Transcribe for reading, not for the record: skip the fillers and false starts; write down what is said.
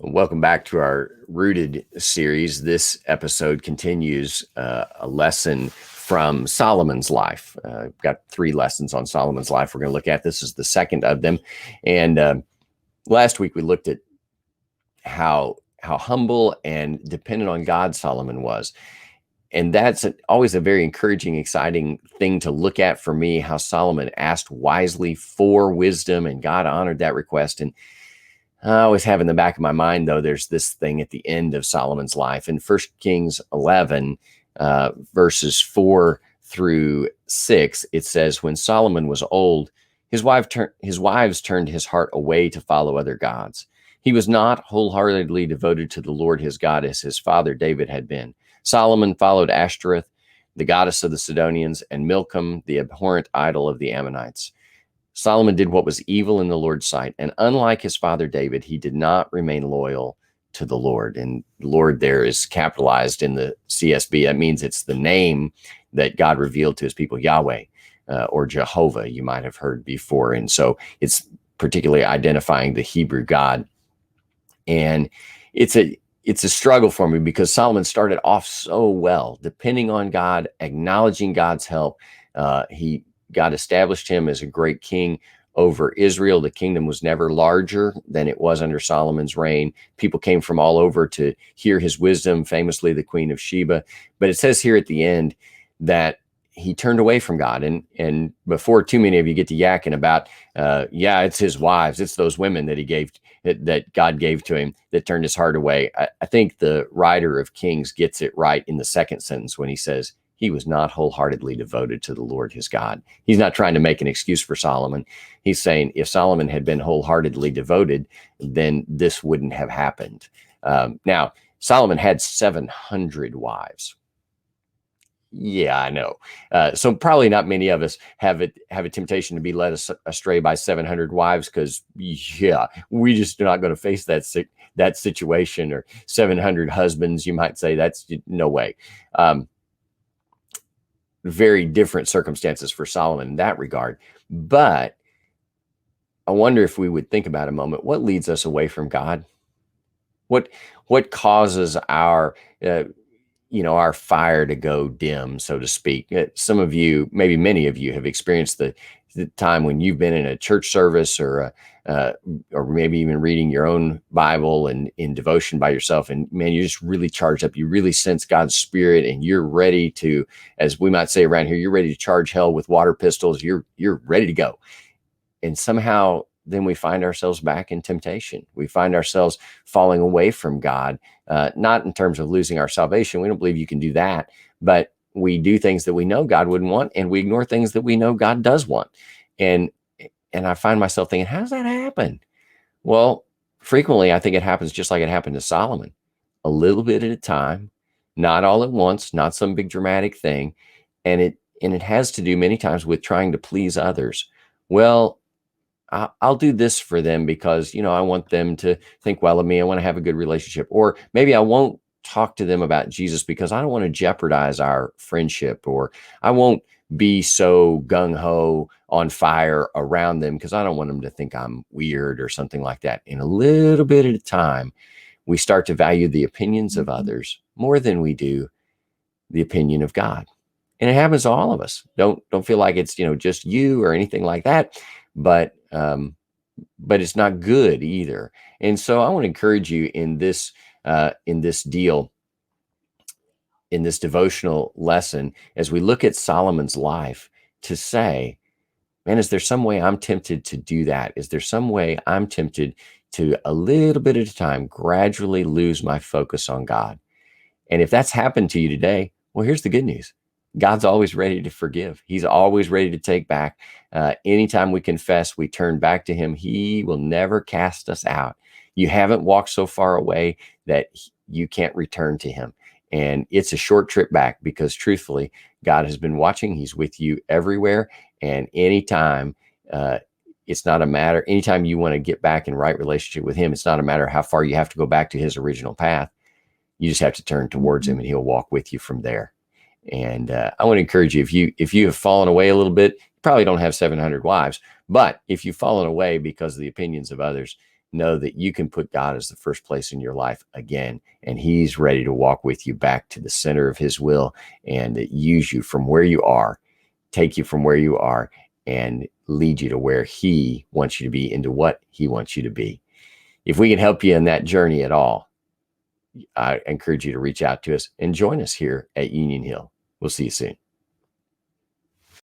Welcome back to our Rooted series. This episode continues a lesson from Solomon's life. We've got 3 lessons on Solomon's life we're going to look at. This is the second of them. And last week we looked at how humble and dependent on God Solomon was. And that's always a very encouraging, exciting thing to look at for me, how Solomon asked wisely for wisdom and God honored that request. And I always have in the back of my mind, though, there's this thing at the end of Solomon's life. In 1 Kings 11, verses 4 through 6, it says, when Solomon was old, his wives turned his heart away to follow other gods. He was not wholeheartedly devoted to the Lord his God as his father David had been. Solomon followed Ashtoreth, the goddess of the Sidonians, and Milcom, the abhorrent idol of the Ammonites. Solomon did what was evil in the Lord's sight, and unlike his father David, he did not remain loyal to the Lord. And Lord there is capitalized in the CSB. That means it's the name that God revealed to his people, Yahweh, or Jehovah, you might have heard before. And so it's particularly identifying the Hebrew God. And it's a struggle for me because Solomon started off so well, depending on God, acknowledging God's help. God established him as a great king over Israel. The kingdom was never larger than it was under Solomon's reign. People came from all over to hear his wisdom, famously the Queen of Sheba. But it says here at the end that he turned away from God. And before too many of you get to yakking about, it's his wives, it's those women that God gave to him that turned his heart away. I think the writer of Kings gets it right in the second sentence when he says, he was not wholeheartedly devoted to the Lord his God. He's not trying to make an excuse for Solomon. He's saying if Solomon had been wholeheartedly devoted, then this wouldn't have happened. Now, Solomon had 700 wives. Yeah, I know. So probably not many of us have a temptation to be led astray by 700 wives because, we just are not going to face that situation, or 700 husbands, you might say. That's no way. Very different circumstances for Solomon in that regard. But I wonder if we would think about a moment, what leads us away from God? What causes our fire to go dim, so to speak? Some of you, maybe many of you, have experienced the time when you've been in a church service or maybe even reading your own Bible and in devotion by yourself, and man, you're just really charged up. You really sense God's Spirit, and you're ready to, as we might say around here, you're ready to charge hell with water pistols. You're ready to go. And somehow then we find ourselves back in temptation. We find ourselves falling away from God, not in terms of losing our salvation. We don't believe you can do that, but we do things that we know God wouldn't want, and we ignore things that we know God does want. And I find myself thinking, how does that happen? Well, frequently, I think it happens just like it happened to Solomon, a little bit at a time, not all at once, not some big dramatic thing. And it has to do many times with trying to please others. Well, I'll do this for them because, I want them to think well of me. I want to have a good relationship. Or maybe I won't talk to them about Jesus because I don't want to jeopardize our friendship, or I won't be so gung-ho on fire around them because I don't want them to think I'm weird or something like that. And a little bit at a time, we start to value the opinions of others more than we do the opinion of God. And it happens to all of us. Don't feel like it's, just you or anything like that, but it's not good either. And so I want to encourage you in this deal, in this devotional lesson, as we look at Solomon's life, to say, man, is there some way I'm tempted to do that? Is there some way I'm tempted to, a little bit at a time, gradually lose my focus on God? And if that's happened to you today, well, here's the good news. God's always ready to forgive. He's always ready to take back. Anytime we confess, we turn back to him, he will never cast us out. You haven't walked so far away that you can't return to him. And it's a short trip back because truthfully, God has been watching. He's with you everywhere. And anytime, it's not a matter, anytime you want to get back in right relationship with him, it's not a matter how far you have to go back to his original path. You just have to turn towards him and he'll walk with you from there. And I want to encourage you, if you have fallen away a little bit, you probably don't have 700 wives, but if you've fallen away because of the opinions of others, know that you can put God as the first place in your life again, and he's ready to walk with you back to the center of his will and use you from where you are, take you from where you are, and lead you to where he wants you to be, into what he wants you to be. If we can help you in that journey at all, I encourage you to reach out to us and join us here at Union Hill. We'll see you soon.